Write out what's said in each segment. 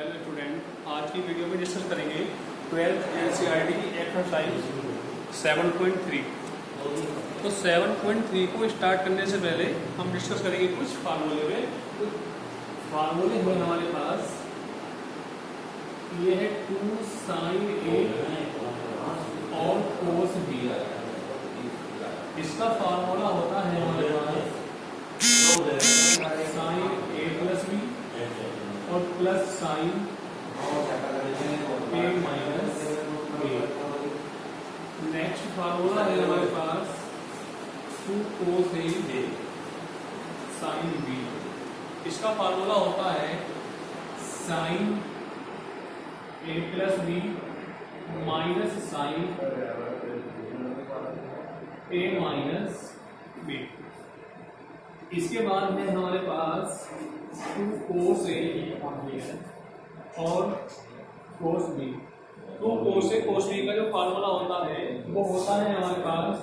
Hello student, आज की video में डिस्कस करेंगे 12th NCERT एक्सरसाइज 7.3। तो 7.3 को स्टार्ट करने से पहले हम डिस्कस करेंगे कुछ फार्मूले में। कुछ फार्मूले हैं हमारे पास। ये है 2 sin A और cos B। इसका फार्मूला होता है हमारे पास sin A प्लस B और plus sine A minus B। Next formula है हमारे पास 2 cos A साइन B। इसका फार्मूला होता है sine A plus B minus sine A minus B। इसके बाद में हमारे पास 2 cos A और cos B। 2 cos A cos B का जो फार्मूला होता है वो होता है हमारे पास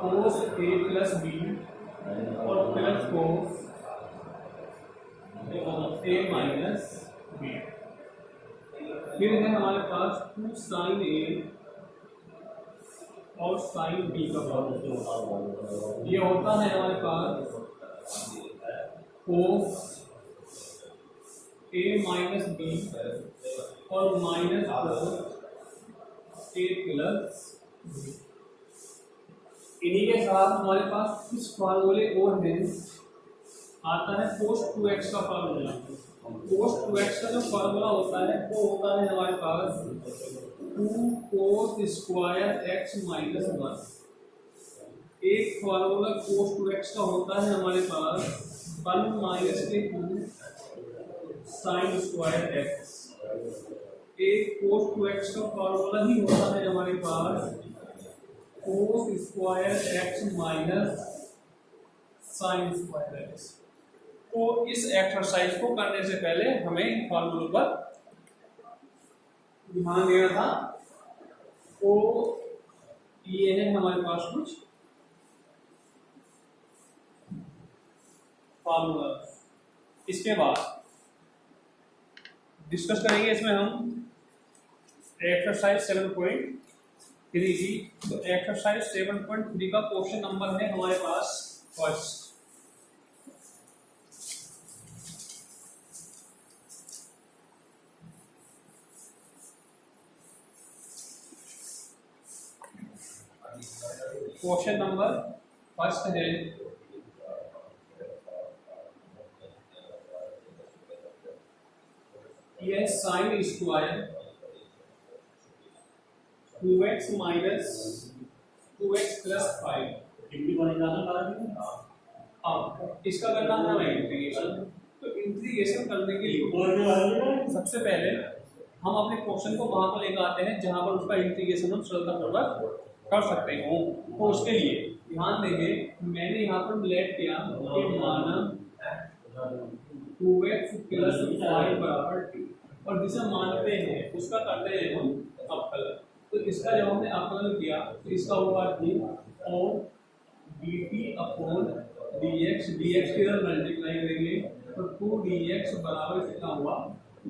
cos A प्लस B और plus cos A minus B। फिर है हमारे पास 2 sin A और sin B का फार्मूला। ये होता है हमारे पास cos A माइनस B और minus cos A plus B। इन्हीं के साथ हमारे पास कुछ फार्मूले और हैं। आता है cos 2x का फार्मूला। cos 2x का जो फार्मूला होता है वो होता है हमारे पास 2 cos स्क्वायर x माइनस 1। एक फार्मूला cos 2x का होता है हमारे पास 1 माइनस के 2 साइन स्क्वायर x। एक cos 2x का फार्मूला ही होता है हमारे पास cos square x minus sine square x। तो इस एक्सरसाइज को करने से पहले हमें फार्मूलों पर ध्यान देना था। तो ये है हमारे पास कुछ फार्मूला। इसके बाद डिस्कस करेंगे इसमें हम एक्सरसाइज 7.3 की। तो एक्सरसाइज 7.3 का क्वेश्चन नंबर है हमारे पास फर्स्ट। क्वेश्चन नंबर फर्स्ट है यह sine square 2x minus 2x plus 5 अब इसका करना है हमें इंटीग्रेशन। तो इंटीग्रेशन करने के लिए सबसे पहले हम अपने क्वेश्चन को वहां पर लेकर आते हैं जहां पर उसका इंटीग्रेशन हम सरलतापूर्वक कर सकते हो। तो उसके लिए ध्यान देंगे, मैंने यहाँ पर लेट किया कि माना 2x प्लस 5 बराबर 2 और जिसे मानते हैं उसका करते हैं हम अवकलन। तो इसका जब हमने अवकलन किया तो इसका हुआ 2 और dt अपॉन dx। dx की तरफ मल्टीप्लाई करेंगे तो 2dx बराबर कितना हुआ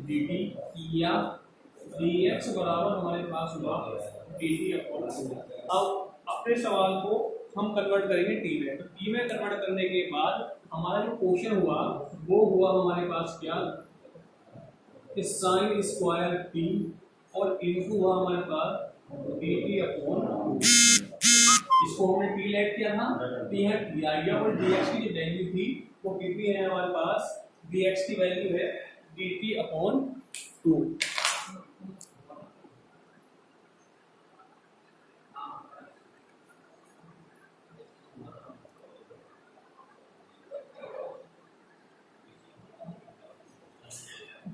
dt, या dx बराबर हमारे पास हुआ dt अपॉन। अब अपने सवाल को हम कन्वर्ट करेंगे टी में। तो टी में कन्वर्ट करने के बाद हमारा जो क्वेश्चन हुआ वो हुआ हमारे पास क्या, साइन स्क्वायर टी और इनटू हुआ हमारे पास dt अपॉन। इसको हमने टी लेट किया था, टी है टी और dx की जो वैल्यू थी वो कितनी है हमारे पास, dx की वैल्यू है dt अपॉन 2।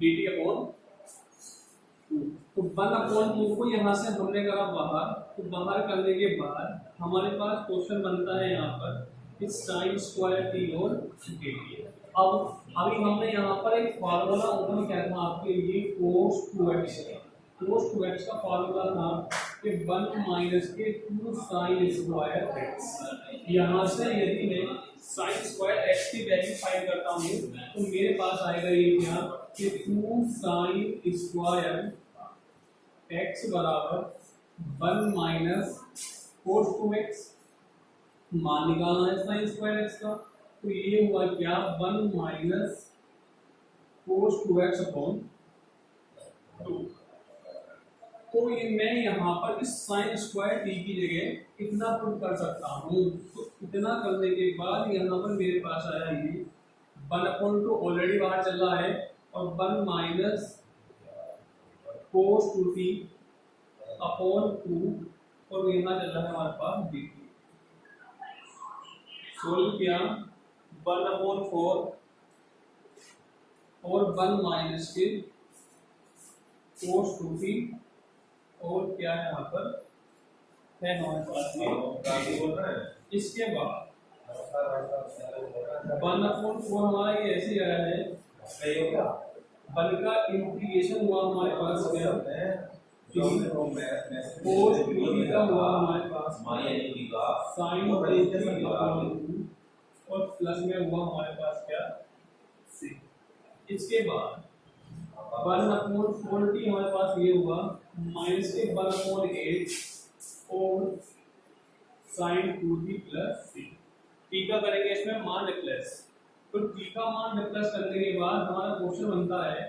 dt upon 2। तो 1 अपॉन 2 को यहाँ से हमने करा बाहर। तो बाहर करने के बाद हमारे पास क्वेश्चन बनता है यहाँ पर कि साइन स्क्वायर टी और dt। अब अभी हमने यहाँ पर एक फार्मूला ओपन किया था आपके लिए cos 2x। cos 2x का फार्मूला था कि 1 माइनस के 2 साइन स्क्वायर एक्स। यहाँ से यदि मैं साइन स्क्वायर एक्स की वैल्यू फाइंड करता हूँ तो मेरे पास आएगा ये क्या कि 2 साइन स्क्वायर एक्स बराबर 1 माइनस कोस 2x। मान निकालना है साइन स्क्वायर एक्स का, तो ये हुआ क्या 1 माइनस कोस 2x अपॉन 2। तो ये मैं यहाँ पर इस साइन स्क्वायर टी की जगह इतना पुट कर सकता हूँ। तो इतना करने के बाद यहाँ पर मेरे पास आया ये 1/2 ऑलरेडी बाहर चल रहा है और 1 माइनस कोस 2t अपॉन 2 और यहाँ चल रहा है हमारे पास dt। सोल्व किया 1/4 और 1 माइनस के कोस 2t और क्या है यहाँ पर है हमारे पास। इसके बाद 1/4 हमारा ये ऐसे आया है, 1 का इंटीग्रेशन हुआ हमारे पास क्या कोस 2t का हुआ हमारे पास साइन 2t और प्लस में हुआ हमारे पास क्या c। इसके बाद 1/4t हमारे पास ये हुआ माइनस के 1/8 और sign 2t plus c। t का करेंगे इसमें मान रिप्लेस, तो t का मान रिप्लेस करने के बाद हमारा क्वेश्चन बनता है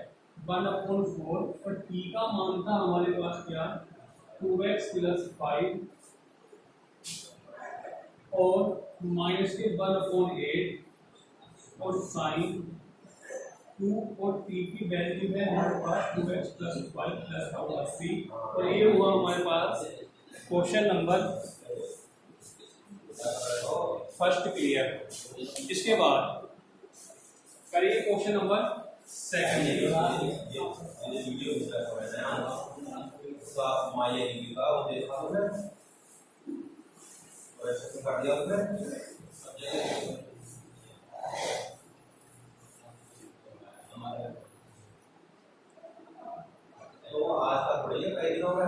1/4 और t का मान था हमारे पास क्या 2x प्लस 5 और माइनस के 1/8 और साइन 2 और t की वैल्यू है हमारे पास 2x प्लस 5 प्लस c। और ये हुआ हमारे पास क्वेश्चन नंबर फर्स्ट क्लियर। इसके बाद करिए question number second.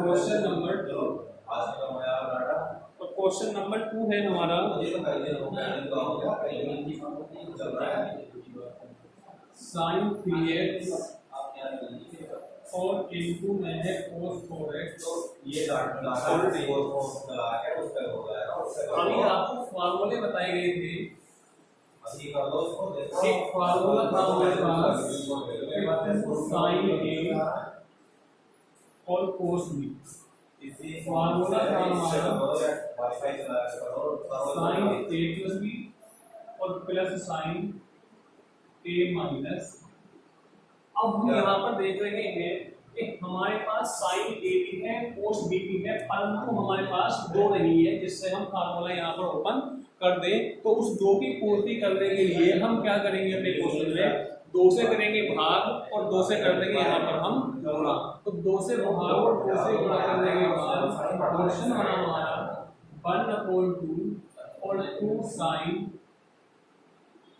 Question number 2 और क्वेश्चन नंबर 2 है हमारा साइन 3x और इनटू में है cos 4x। अभी आपको फार्मूले बताए गए थे, एक फार्मूला था हमारे पास साइन a और cos b। फार्मूला था हमारा साइन a प्लस b और प्लस साइन a माइनस। अब हम यहाँ पर देख रहे हैं कि हमारे पास साइन a भी है cos b भी है, परंतु हमारे पास दो नहीं है, जिससे हम फार्मूला यहाँ पर ओपन कर दें। तो उस दो की पूर्ति करने के लिए हम क्या करेंगे अपने क्वेश्चन में 2 से करेंगे भाग और 2 से कर देंगे यहाँ पर हम गुणा। तो 2 से भाग और 2 से गुणा करने के बाद क्वेश्चन बना हमारा 1/2 और 2 साइन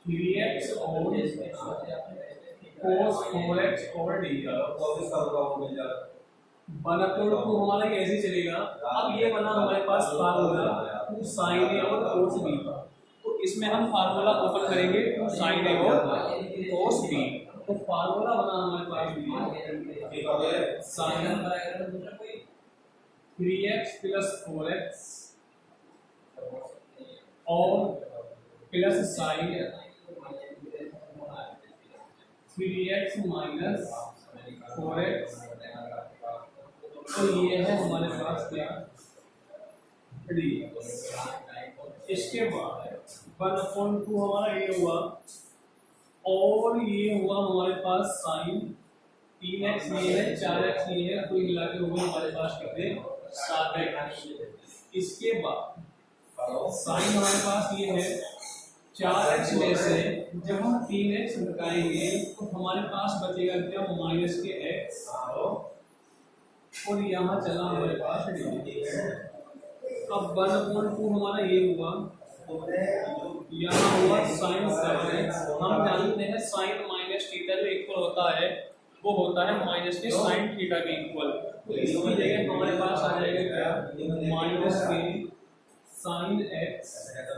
3x और cos 4x और d। 1/2 हमारा कैसे चलेगा। अब ये बना हमारे पास फार्मूला 2 sin a और cos b का, तो इसमें हम फार्मूला ओपन करेंगे 2 sin a और cos b। तो फार्मूला बना हमारे पास sin 3x प्लस 4x और plus sin 3x minus 4x। तो ये है हमारे पास क्या डी। इसके बाद 1/2 हमारा ये हुआ और ये हुआ हमारे पास साइन 3x ये है 4x ये है, तो मिला के होगा हमारे पास कितने 7x। इसके बाद साइन हमारे पास ये है 4x में से जब हम 3x घटाएंगे तो हमारे पास बचेगा क्या माइनस के x और यहाँ चला हमारे पास डी। अब 1/2 हमारा ये हुआ, यहाँ हुआ साइन 7x। हम जानते हैं साइन माइनस थीटा जो इक्वल होता है वो होता है माइनस के साइन थीटा के इक्वल। तो इसकी जगह हमारे पास आ जाएगा क्या, माइनस के साइन एक्स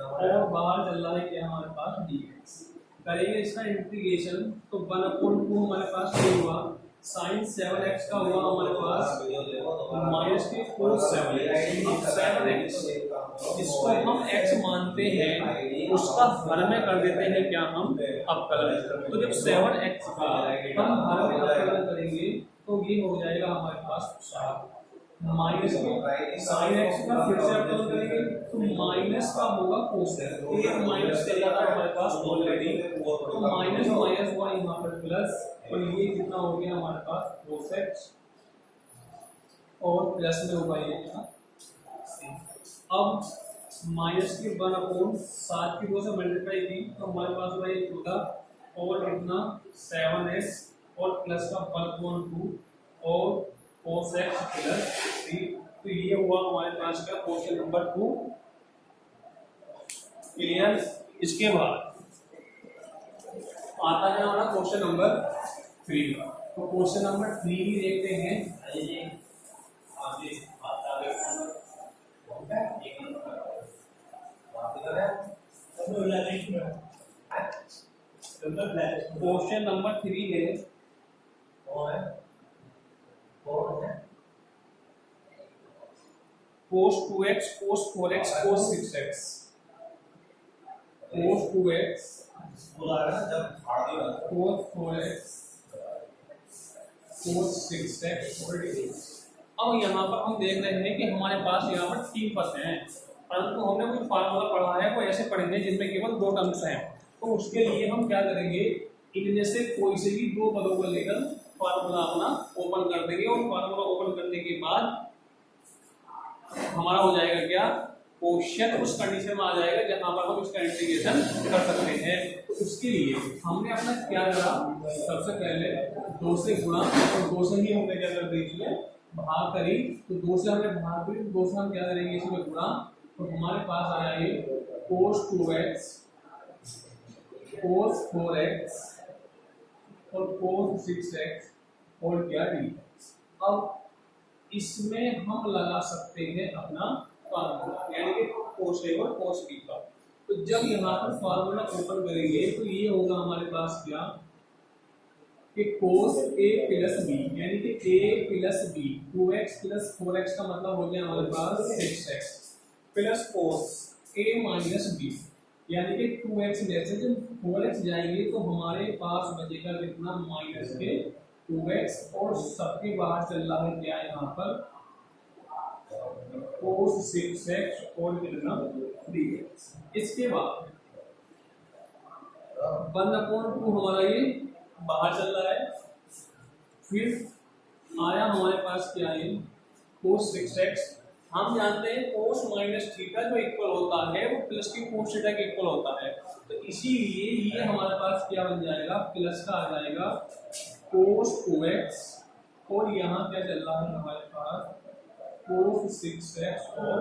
और बाहर चल रहा है क्या हमारे पास dx। करेंगे इसका इंटीग्रेशन तो 1/2 हमारे पास ये हुआ, साइन 7x का हुआ हमारे पास माइनस के cos 7x। अब 7x इसको हम x मानते हैं, उसका हर में कर देते हैं क्या हम अवकलन। तो जब 7x का हम हर में अवकलन करेंगे तो ये हो जाएगा हमारे पास 4 माइनस के साइन एक्स का फिर से अवकलन करेंगे तो माइनस का होगा cos x। एक माइनस चल रहा था हमारे पास ऑलरेडी, तो माइनस माइनस हुआ यहाँ पर प्लस, और ये कितना हो गया हमारे पास cos x और प्लस में होगा ये क्या। अब माइनस के 1/7 की 2 से मल्टीप्लाई की तो हमारे पास होगा ये होगा और इतना 7x और प्लस का 1/2 और cos x प्लस 3। तो ये हुआ हमारे पास का क्वेश्चन नंबर 2 क्लियर। इसके बाद आता है हमारा क्वेश्चन नंबर 3 का। तो क्वेश्चन नंबर 3 भी देखते हैं। क्वेश्चन नंबर 3 है cos 2x cos 4x cos 6x, cos 2x cos 4x cos 6x। अब यहाँ पर हम देख रहे हैं कि हमारे पास यहाँ पर 3 पद हैं, परंतु हमने कोई फार्मूला पढ़ा है वो ऐसे पढ़ेंगे जिनमें केवल 2 टर्म्स हैं। तो उसके लिए हम क्या करेंगे, इनमें से कोई से भी 2 पदों को लेकर फार्मूला अपना ओपन कर देंगे, और फार्मूला ओपन करने के बाद हमारा हो जाएगा क्या, क्वेश्चन उस कंडीशन में आ जाएगा जहां पर हम इसका इंटीग्रेशन कर सकते हैं। तो उसके लिए हमने अपना क्या करा, सबसे पहले 2 से गुणा, और 2 से ही हमने क्या कर दीजिए भाग करी, तो 2 से हमने भाग करी, 2 से हम क्या करेंगे इसमें गुणा, तो हमारे पास आ जाएगी cos 2x cos 4x और cos 6x और क्या dx। अब इसमें हम लगा सकते हैं अपना फार्मूला, यानी कि cos a और cos b का। तो जब यहाँ पर फार्मूला ओपन करेंगे तो ये होगा हमारे पास क्या कि cos a प्लस b, यानी कि a plus b, 2x plus 4x का मतलब हो गया हमारे पास 6x plus cos a minus b, यानी कि 2x में से जब 4x जाएंगे तो हमारे पास बचेगा कितना, माइनस के 2x, और सबके बाहर चल रहा है क्या यहाँ पर cos 6x और कितना 3x। इसके बाद 1/2 हमारा ये बाहर चल रहा है, फिर आया हमारे पास क्या है cos 6x। हम जानते हैं cos माइनस थीटा जो इक्वल होता है वो प्लस की cos थीटा के इक्वल होता है, तो इसीलिए ये हमारे पास क्या बन जाएगा, प्लस का आ जाएगा cos 2x, और यहाँ क्या चल रहा है हमारे पास cos 6x और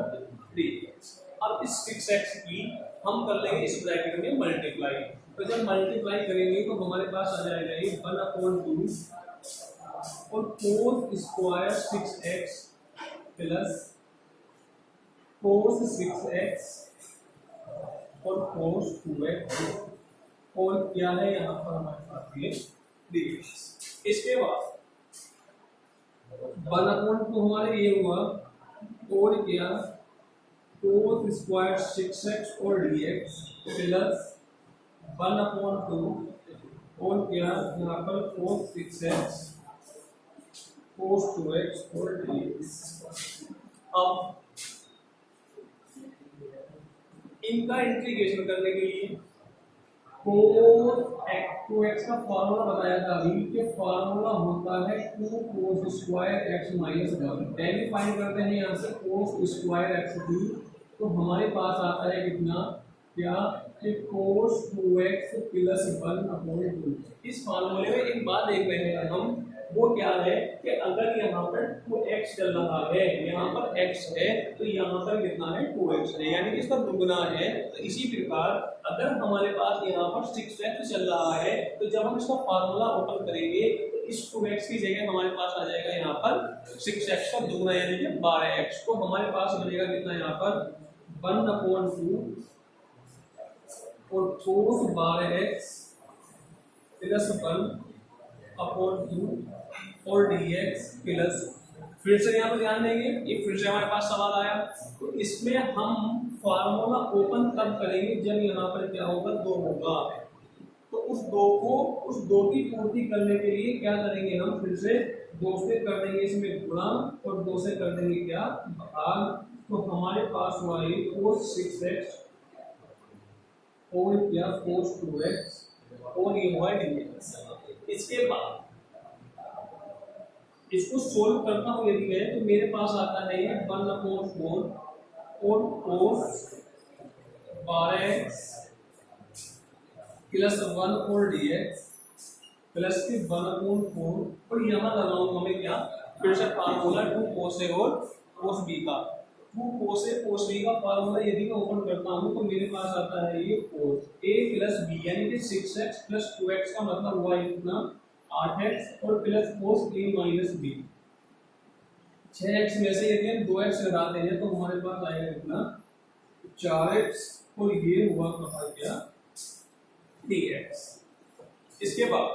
3x। अब इस 6x की हम कर लेंगे इस ब्रैकेट में मल्टीप्लाई, तो जब मल्टीप्लाई करेंगे तो हमारे पास आ जाएगा ये 1/2 और cos square 6x plus cos 6x और cos 2x, और क्या है यहाँ पर हमारे पास ये dx। इसके बाद 1/2 हमारे ये हुआ, और क्या cos स्क्वायर 6x और dx प्लस 1/2 और क्या यहाँ पर cos 6x cos 2x और dx। अब इनका इंटीग्रेशन करने के लिए cos 2x का फार्मूला बताया था अभी कि फार्मूला होता है 2 cos square x minus 1। Ten find करते हैं यहाँ से cos स्क्वायर x2, तो हमारे पास आता है कितना, क्या कि cos 2x प्लस 1/2। इस फार्मूले में एक बात देख रहे हैं हम, वो क्या है कि अगर यहाँ पर 2x चल रहा है, यहाँ पर x है, तो यहाँ पर कितना है 2x है, यानी कि इसका दुगना है। तो इसी प्रकार अगर हमारे पास यहाँ पर 6x चल रहा है, तो जब हम इसका फार्मूला ओपन करेंगे तो इस 2x की जगह हमारे पास आ जाएगा यहाँ पर 6x का दुगना यानी कि 12x। तो हमारे पास बनेगा कितना यहाँ पर 1/2 और cos 12x प्लस 1/2 और dx प्लस, फिर से यहाँ पर ध्यान देंगे, एक फिर से हमारे पास सवाल आया, तो इसमें हम फार्मूला ओपन तब करेंगे जब यहाँ पर क्या होगा 2 होगा। तो उस 2 की पूर्ति करने के लिए क्या करेंगे, हम फिर से 2 से कर देंगे इसमें गुणा और 2 से कर देंगे क्या भाग। तो हमारे पास हुआ ये cos 6x और क्या cos 2x और ये हुआ dx। इसके बाद इसको सोल्व करता हूँ यदि मैं, तो मेरे पास आता है ये 1/4 और cos 12x प्लस 1 और dx प्लस के 1/4 और यहाँ लगाऊंगा मैं क्या फिर से फार्मूला 2 cos A और cos B का। 2 cos A cos B का फार्मूला यदि मैं ओपन करता हूँ तो मेरे पास आता है ये cos A प्लस B यानी कि 6x प्लस 2x का मतलब हुआ इतना 8x और plus cos A minus B। 6x में से यदि हम 2x लगाते हैं तो हमारे पास आएगा कितना 4x और ये हुआ कहा क्या dx। इसके बाद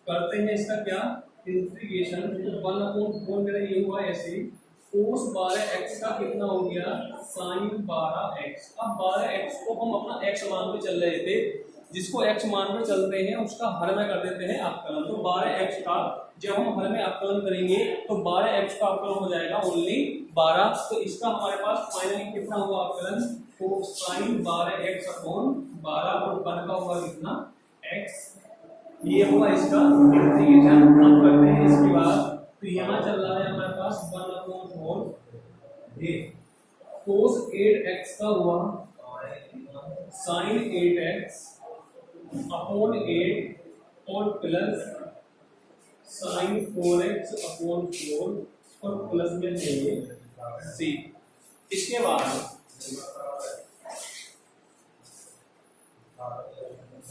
करते हैं इसका क्या इंटीग्रेशन। तो 1/4 मेरा ये हुआ ऐसे, cos 12x का कितना हो गया sin 12x। अब 12x को हम अपना x मान के चल रहे थे, जिसको x मान के चल रहे हैं उसका हर में कर देते हैं अवकलन। तो 12x का जब हम हर में अवकलन करेंगे तो 12x का अवकलन हो जाएगा ओनली 12। तो इसका हमारे पास फाइनली कितना हुआ अवकलन, तो sin 12x अपॉन 12 और 1 का हुआ कितना x। ये हुआ इसका इंटीग्रेशन। हम करते हैं इसके बाद, तो यहाँ चल रहा है हमारे पास 1/4 ये cos 8x का हुआ sin 8x अपॉन 8 और प्लस sin 4x अपॉन 4 और प्लस में चाहिए c। इसके बाद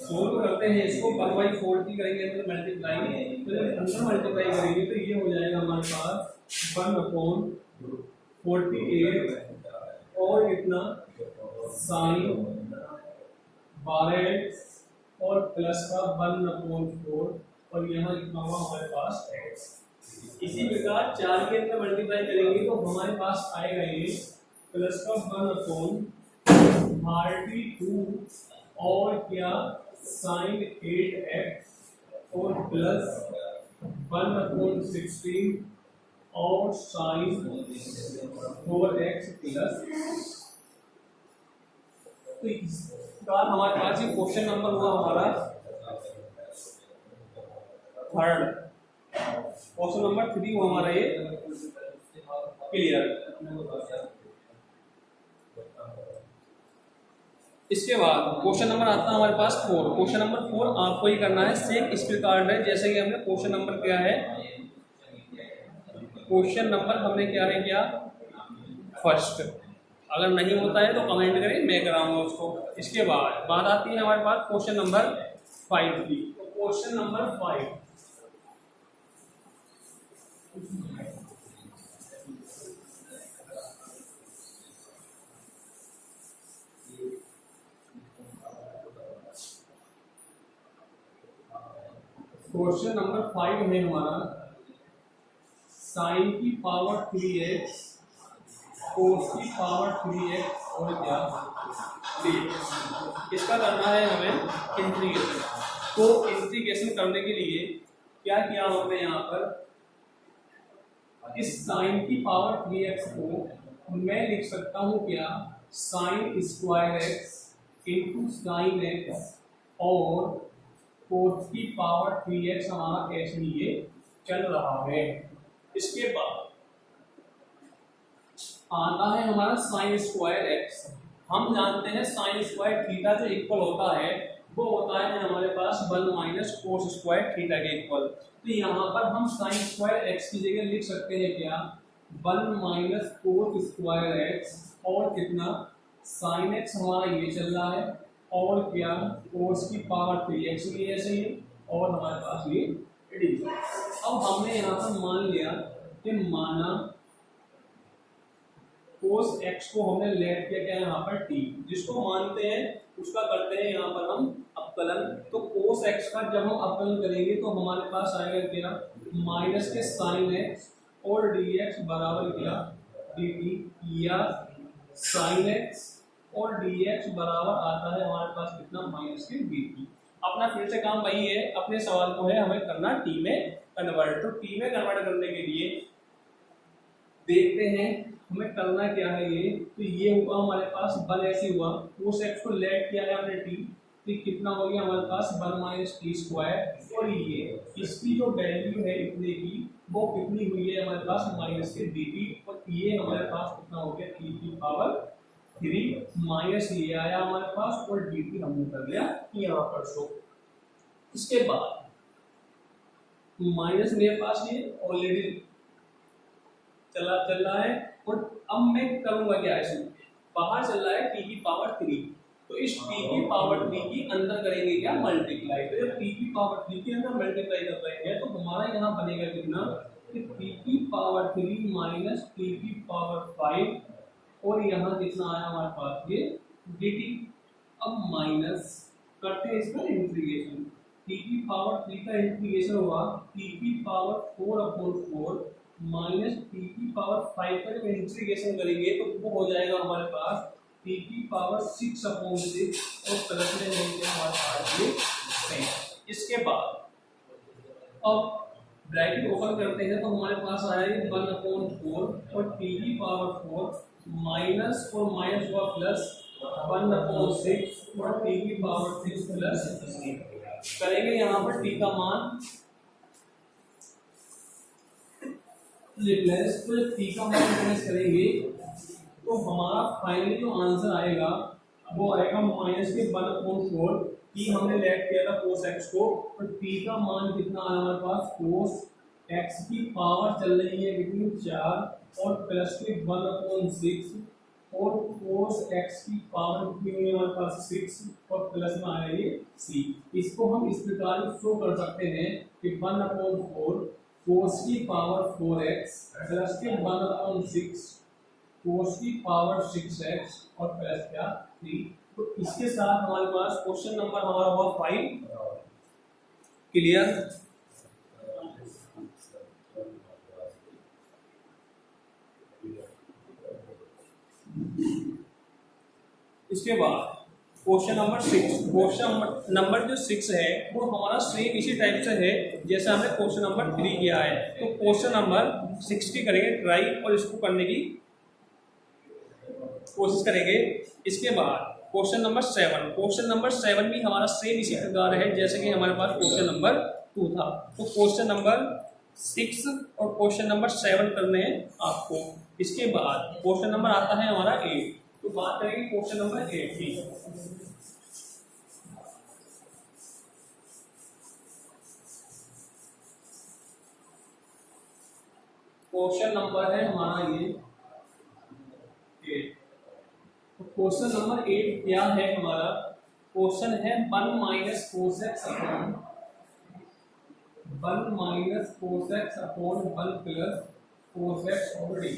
सोल्व करते हैं इसको, 1/4 की करेंगे तो मल्टीप्लाई, तो जब अंदर मल्टीप्लाई करेंगे तो ये हो जाएगा हमारे पास 1/48 और कितना sin 12x और प्लस का 1/4 और यहाँ कितना हुआ हमारे पास x। इसी प्रकार 4 के अंदर मल्टीप्लाई करेंगे तो हमारे पास आएगा ये प्लस का 1/32 और क्या sin 8x और प्लस 1/16 और sin 4x प्लस। तो इस बार हमारे पास ये क्वेश्चन नंबर हुआ हमारा थर्ड, क्वेश्चन नंबर 3 हुआ हमारा ये क्लियर। इसके बाद क्वेश्चन नंबर आता है हमारे पास 4। क्वेश्चन नंबर 4 आपको ही करना है सेम इस प्रकार है जैसे कि हमने क्वेश्चन नंबर क्या है, क्वेश्चन नंबर हमने क्या है क्या फर्स्ट। अगर नहीं होता है तो कमेंट करें, मैं कराऊंगा उसको। इसके बाद बात आती है हमारे पास क्वेश्चन नंबर 5 की। तो क्वेश्चन नंबर 5 क्वेश्चन नंबर 5 है हमारा sin की पावर 3x cos की पावर 3x और क्या dx। इसका करना है हमें इंटीग्रेशन। तो इंटीग्रेशन करने के लिए क्या किया हमने यहाँ पर, इस sin की पावर 3x को मैं लिख सकता हूँ क्या sin square x into sine x और cos की पावर 3x हमारा ऐसे ये चल रहा है। इसके बाद आता है हमारा sin स्क्वायर x। हम जानते हैं sin स्क्वायर थीटा जो इक्वल होता है वो होता है हमारे पास 1 माइनस कोस स्क्वायर थीटा के इक्वल। तो यहाँ पर हम साइन स्क्वायर एक्स की जगह लिख सकते हैं क्या, 1 माइनस कोस स्क्वायर एक्स और कितना साइन एक्स हमारा ये चल रहा है और क्या कोस की पावर 3x भी ऐसे ही और हमारे पास ये डी। अब हमने यहाँ पर मान लिया कि माना कोस x को हमने लेट किया क्या यहाँ पर t, जिसको मानते हैं उसका करते हैं यहाँ पर हम अवकलन। तो कोस x का जब हम अवकलन करेंगे तो हमारे पास आएगा क्या माइनस के साइन x और dx बराबर क्या dt, या साइन x और dx बराबर आता है हमारे पास कितना माइनस के dt। अपना फिर से काम वही है, अपने सवाल को है हमें करना t में कन्वर्ट। तो t में कन्वर्ट करने के लिए देखते हैं हमें करना क्या है ये। तो ये हुआ हमारे पास 1 ऐसे हुआ, कोस x को लेट किया है हमने t, तो कितना हो गया हमारे पास 1 माइनस टी स्क्वायर, और ये इसकी जो वैल्यू है इतने की वो कितनी हुई है हमारे पास माइनस के dt, और ये हमारे पास कितना हो गया t की पावर 3 माइनस ये आया हमारे पास और dt हमने कर लिया यहाँ पर शो। इसके बाद माइनस मेरे पास ये ऑलरेडी चल रहा है, और अब मैं करूंगा क्या, इसमें बाहर चल रहा है t की पावर 3, तो इस t की पावर 3 की अंदर करेंगे क्या मल्टीप्लाई। तो जब t की पावर 3 के अंदर मल्टीप्लाई कर रहे हैं तो हमारा यहाँ बनेगा कितना कि t की पावर 3 माइनस t की पावर 5, और यहाँ कितना आया हमारे पास ये dt। अब माइनस करते हैं इसका इंटीग्रेशन, t की पावर 3 का इंटीग्रेशन हुआ t की पावर 4/4 माइनस टी की पावर 5 का जब इंटीग्रेशन करेंगे तो वो हो जाएगा हमारे पास टी की पावर 6/6 और प्लस में लेंगे हमारे पास ये 6। इसके बाद अब ब्रैकेट ओपन करते हैं तो हमारे पास आया ये 1/4 और टी की पावर 4 माइनस और माइनस हुआ प्लस 1/6 और टी की पावर 6 प्लस 3 करेंगे यहाँ पर टी का मान रिप्लेस, तो जब t का मान रिप्लेस करेंगे तो हमारा फाइनली जो आंसर आएगा वो आएगा माइनस के 1/4, t हमने लेट किया था cos x को, तो t का मान कितना आया हमारे पास cos x की पावर चल रही है कितनी 4 और प्लस के 1/6 और cos x की पावर कितनी हुई हमारे पास 6 और प्लस में आया ये c। इसको हम इस प्रकार शो कर सकते हैं कि 1/4 cos की पावर 4x प्लस के 1/6 cos की पावर 6x और प्लस क्या 3। तो इसके साथ हमारे पास क्वेश्चन नंबर हमारा हुआ 5 क्लियर। इसके बाद क्वेश्चन नंबर 6, क्वेश्चन नंबर जो 6 है वो हमारा सेम इसी टाइप से है जैसे हमने क्वेश्चन नंबर 3 किया है। तो क्वेश्चन नंबर 6 की करेंगे ट्राई और इसको करने की कोशिश करेंगे। इसके बाद क्वेश्चन नंबर 7, क्वेश्चन नंबर 7 भी हमारा सेम इसी प्रकार है जैसे कि हमारे पास क्वेश्चन नंबर 2 था। तो क्वेश्चन नंबर 6 और क्वेश्चन नंबर 7 करने हैं आपको। इसके बाद क्वेश्चन नंबर आता है हमारा 8, तो बात करेंगे क्वेश्चन नंबर 8 की। क्वेश्चन नंबर है हमारा ये 8। तो क्वेश्चन नंबर 8 क्या है हमारा, क्वेश्चन है 1 minus cos x upon 1 minus cos x upon 1 plus cos x over D.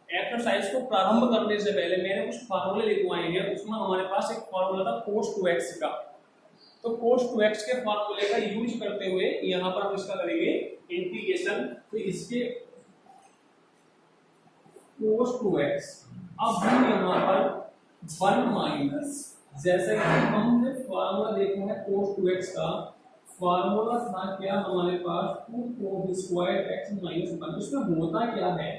Exercise को प्रारंभ करने से पहले मैंने कुछ फार्मूले लिखवाए हैं, उसमें हमारे पास एक फार्मूला था cos 2x का। तो cos 2x के फार्मूले का यूज करते हुए यहाँ पर हम इसका करेंगे इंटीग्रेशन। तो इसके cos 2x, अब हम यहाँ पर 1 माइनस, जैसे कि हमने फार्मूला देखा है cos 2x का, फार्मूला था क्या हमारे पास 2 cos स्क्वायर x माइनस 1। उसमें होता क्या है,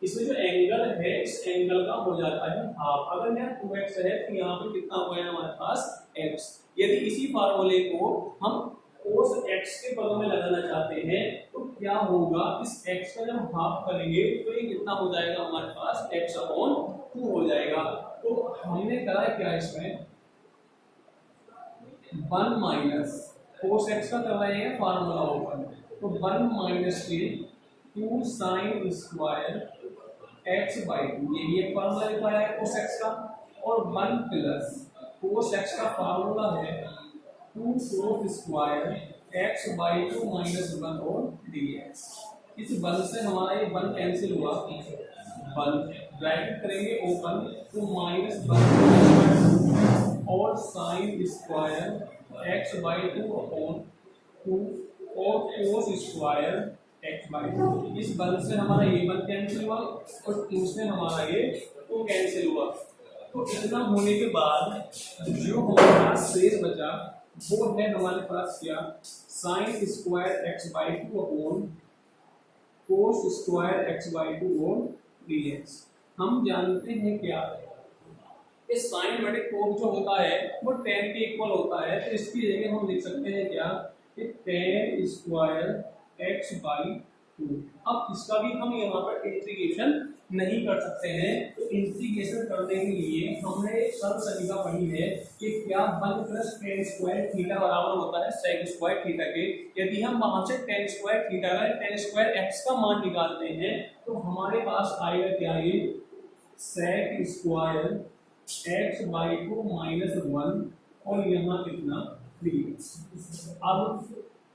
इसमें जो एंगल है इस एंगल का हो जाता है हाफ। अगर यहाँ 2x है तो यहाँ पे कितना हो गया हमारे पास x। यदि इसी फार्मूले को हम cos x के पदों में लगाना चाहते हैं तो क्या होगा, इस x का जब हाफ करेंगे तो ये कितना हो जाएगा हमारे पास x/2 हो जाएगा। तो हमने करा क्या इसमें, 1 माइनस कोस एक्स का करवाया है फार्मूला ओपन, तो 1 माइनस के 2 sine square x by two, ये फार्मूला लिखवाया है कोस एक्स का, और 1 प्लस कोस एक्स का फार्मूला है 2 cos square x by two minus 1 और डी एक्स। इस 1 से हमारा ये 1 कैंसिल हुआ, 1 ब्रैकेट करेंगे ओपन, तो माइनस 1 और sine square x by two upon 2 और cos square x by two. इस 1 से हमारा ये 1 कैंसिल हुआ और 2 से हमारा ये 2 कैंसिल हुआ। तो इतना होने के बाद जो हमारे पास शेष बचा वो है हमारे पास क्या, sine square x by two upon cos square x by two और डी एक्स। हम जानते हैं क्या, इस साइन बटे कोस जो होता है वो tan के इक्वल होता है, तो इसकी जगह हम लिख सकते हैं क्या कि tan square x by two. अब इसका भी हम यहाँ पर इंटीग्रेशन नहीं कर सकते हैं, तो इंटीग्रेशन करने के लिए हमने एक सरल समीकरण पढ़ी है कि क्या 1 प्लस tan स्क्वायर थीटा बराबर होता है sec स्क्वायर थीटा के। यदि हम वहां से tan स्क्वायर थीटा का tan स्क्वायर एक्स का मान निकालते हैं तो हमारे पास आएगा क्या, ये sec square x by two minus 1 और यहाँ कितना 3। अब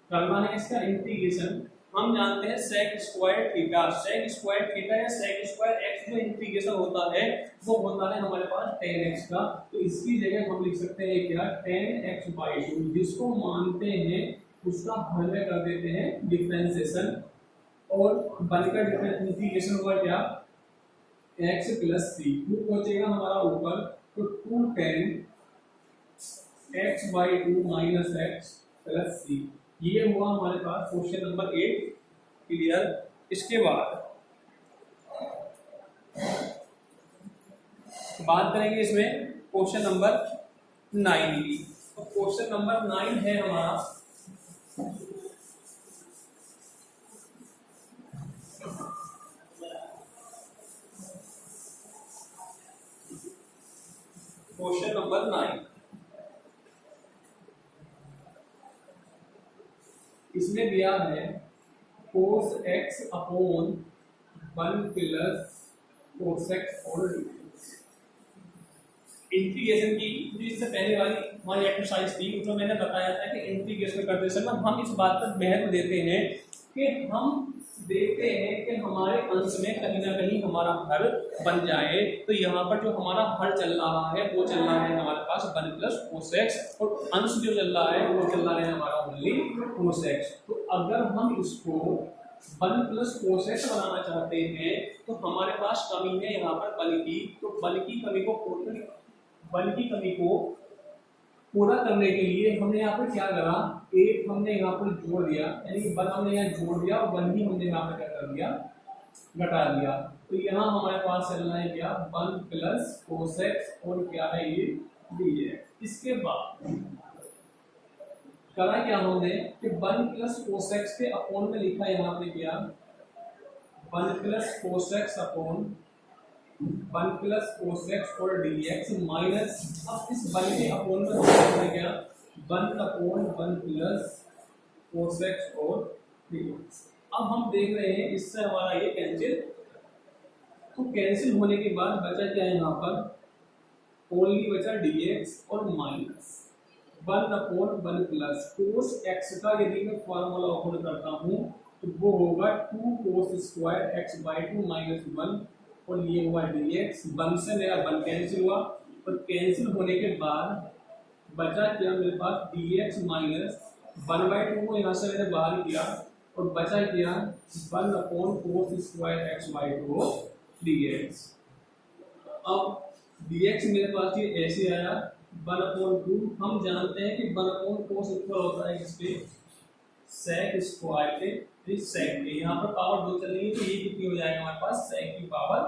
करना है इसका इंटीग्रेशन। हम जानते हैं sec स्क्वायर थीटा या sec स्क्वायर एक्स जो इंटीग्रेशन होता है वो होता है हमारे पास tan x का, तो इसकी जगह हम लिख सकते हैं क्या tan x बाई टू, जिसको मानते हैं उसका हल में कर देते हैं डिफरेंशिएशन, और बनकर इंटीग्रेशन हुआ क्या x प्लस सी, टू पहुंचेगा हमारा ऊपर, तो 2 tan x by two minus x plus C. ये हुआ हमारे पास क्वेश्चन नंबर 8 क्लियर। इसके बाद बात करेंगे इसमें क्वेश्चन नंबर 9 की। तो क्वेश्चन नंबर 9 है हमारा क्वेश्चन नंबर 9। इसमें दिया है cos x upon 1 plus cos x और इंटीग्रेशन की जो इससे पहले वाली हमारी एक्सरसाइज थी उसमें मैंने बताया था कि इंटीग्रेशन करते समय हम इस बात पर महत्व देते हैं कि हम देखते हैं कि हमारे अंश में कहीं ना कहीं हमारा हर बन जाए। तो यहाँ पर जो हमारा हर चल रहा है वो चल रहा है हमारे पास 1 प्लस cos x, और अंश जो चल रहा है वो चल रहा है हमारा ओनली cos x। तो अगर हम इसको 1 प्लस cos x बनाना चाहते हैं तो हमारे पास कमी है यहाँ पर बल की, तो बल की कमी को पूरा करने के लिए हमने यहाँ पर क्या करा, एक हमने यहाँ पर जोड़ दिया, यानी कि 1 हमने यहाँ जोड़ दिया और 1 ही हमने यहाँ पर क्या कर दिया, घटा दिया। तो यहाँ हमारे पास चल रहा है क्या 1 प्लस cos x और क्या है ये dx। इसके बाद करा क्या हमने कि 1 प्लस cos x के अपॉन में लिखा यहाँ पे क्या 1 plus cos x upon 1 plus cos x और dx माइनस, अब इस 1 के अपॉन में लिखा क्या 1 अपॉन 1 प्लस cos x और dx। अब हम देख रहे हैं इससे हमारा ये कैंसिल, तो कैंसिल होने के बाद बचा क्या है यहाँ पर ओनली बचा dx और minus 1 upon 1 plus cos x का यदि मैं फॉर्मूला ओपन करता हूँ तो वो होगा 2 cos square x by two minus 1 और ये हुआ dx। 1 से मेरा 1 कैंसिल हुआ, और कैंसिल होने के बाद बचा क्या मेरे पास dx माइनस 1/2 को यहाँ से मैंने बाहर किया और बचा क्या 1 upon cos square x by to dx। अब dx मेरे पास ये ऐसे आया 1/2। हम जानते हैं कि 1 cos इक्वल होता है इसके sec स्क्वायर के, sec के यहाँ पर पावर 2 चल रही है तो ये कितनी हो जाएगा हमारे पास sec की पावर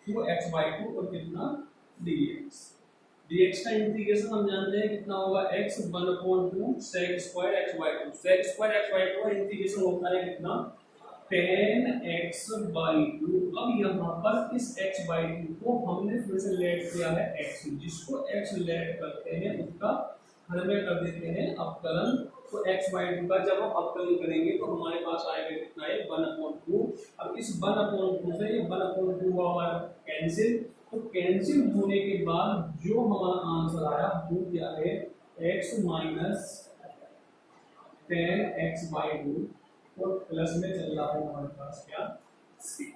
2x बाई टू और कितना dx। dx का इंटीग्रेशन हम जानते हैं कितना होगा x 1/2 sec square x by to, sec square x by to का इंटीग्रेशन होता है कितना tan x बाई टू। अब यहाँ पर इस x बाई टू को हमने फिर से लेट किया है x, जिसको x लेट करते हैं उसका हर में कर देते हैं अवकलन। तो x बाई टू का जब हम अवकलन करेंगे तो हमारे पास आएगा कितना है 1/2। अब इस 1/2 से ये 1/2 हुआ कैंसिल। तो कैंसिल होने के बाद जो हमारा आंसर आया वो क्या है x minus 10x by two और प्लस में चल रहा है हमारे पास क्या c।